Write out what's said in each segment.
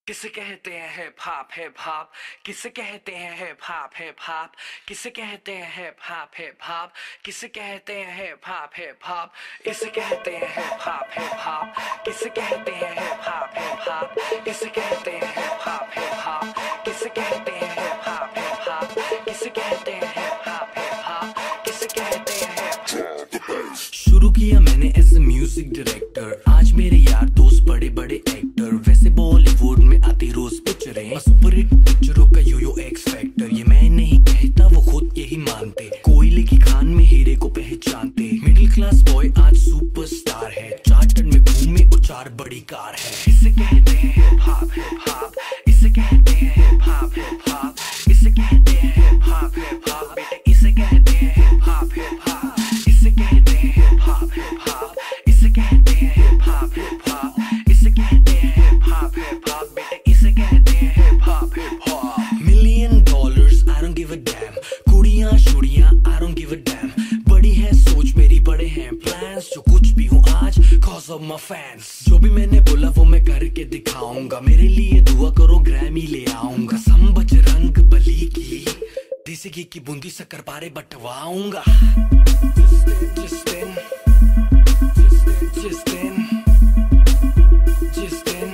किसे कहते हैं हिप हॉप हिप हॉप, किसे कहते हैं हिप हॉप हिप हॉप, किसे कहते हैं हिप हॉप हिप हॉप, किसे कहते हैं हिप हॉप हिप हॉप, इसे कहते हैं हिप हॉप हिप हॉप, किसे कहते हैं हिप हॉप हिप हॉप, किसे कहते हैं हिप हॉप हिप हॉप, किसे कहते हैं हिप हॉप हिप हॉप, किसे कहते हैं हिप हॉप हिप हॉप, किसे कहते हैं हिप। शुरू किया मैंने एज ए म्यूजिक डायरेक्टर, आज मेरे यार दोस्त बड़े बड़े एक्टर, वैसे बॉलीवुड में आती रोज पिक्चरें, सुपर हिट पिक्चरों का यो एक्स फैक्टर, ये मैं नहीं कहता वो खुद यही मानते, कोयले की खान में हीरे को पहचानते, मिडिल क्लास बॉय आज सुपरस्टार है, चार्टर में घूमे और 4 बड़ी कार है। इसे कहते हैं हिप हॉप हिप हॉप, इसे कहते हैं हिप हॉप हिप हॉप, इसे कहते हैं हिप हॉप हिप हॉप, बेटे इसे कहते हैं हिप हॉप हिप हॉप, इसे कहते हैं हिप हॉप हिप हॉप, इसे कहते हैं हिप हॉप हिप हॉप, इसे कहते हैं हिप हॉप हिप हॉप, बेटे इसे कहते हैं hip hop hip hop. $1,000,000 I don't give a damn, कुड़ियां शुड़ियां I don't give a damn, बड़ी है सोच मेरी बड़े हैं प्लान्स, जो कुछ भी हूँ आज cause of my fans, जो भी मैंने बोला वो मैं करके दिखाऊंगा, मेरे लिए दुआ करो ग्रैमी ले आऊंगा, सम बजरंग बली की देसी घी की बूंदी शक्कर पारे बंटवाऊंगा, जिस दिन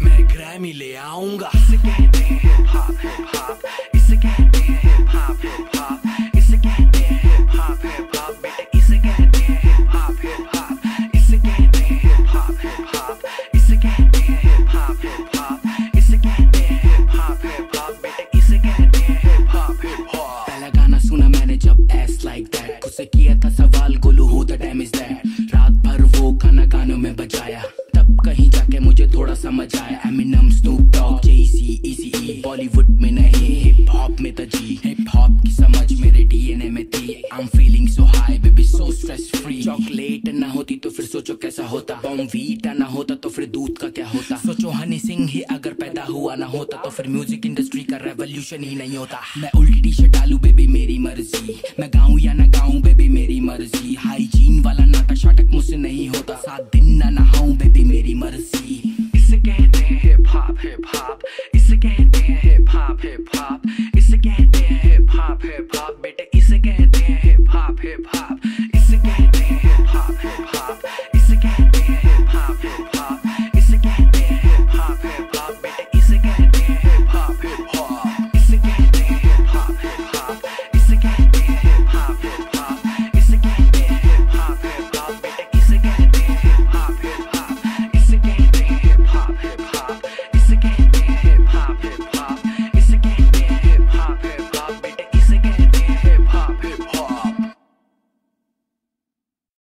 मैं ग्रैमी ले आऊंगा। इसे कहते हैं हिप हॉप हिप हॉप, इसे कहते हैं हिप हॉप हिप हॉप, इसे कहते हैं हिप हॉप हिप हॉप, बेटे इसे कहते हैं हिप हॉप हिप हॉप, इसे कहते हैं हिप हॉप हिप हॉप, इसे कहते हैं हिप हॉप हिप हॉप, इसे कहते हैं हिप हॉप हिप हॉप, बेटे इसे कहते हैं हिप हॉप हिप हॉप। पहला गाना सुना मैंने जब एस लाइक दैट, खुद से किया था सवाल Golu who the dam is that, रात भर वो गाना गानों में बजाया, तब कहीं जाके मुझे थोड़ा समझ आया, एमिनम स्नूप डॉग जेसी इजी बॉलीवुड में नहीं हिप हॉप में था जी, हिप हॉप की समझ मेरे डीएनए में थी, I am feeling so high baby so stress free, chocolate ना होती तो फिर सोचो कैसा होता, बॉर्नवीटा ना होता तो फिर दूध का क्या होता, सोचो हनी सिंह ही अगर पैदा हुआ ना होता तो फिर म्यूजिक इंडस्ट्री का रेवोल्यूशन ही नहीं होता। मैं उल्टी टी शर्ट डालू बेबी मेरी मर्जी, मैं गाऊं या ना गाऊं बेबी मेरी मर्जी, हाइजीन वाला नाटक शाटक मुझसे नहीं होता, 7 दिन ना नहाऊं बेबी मेरी मर्जी।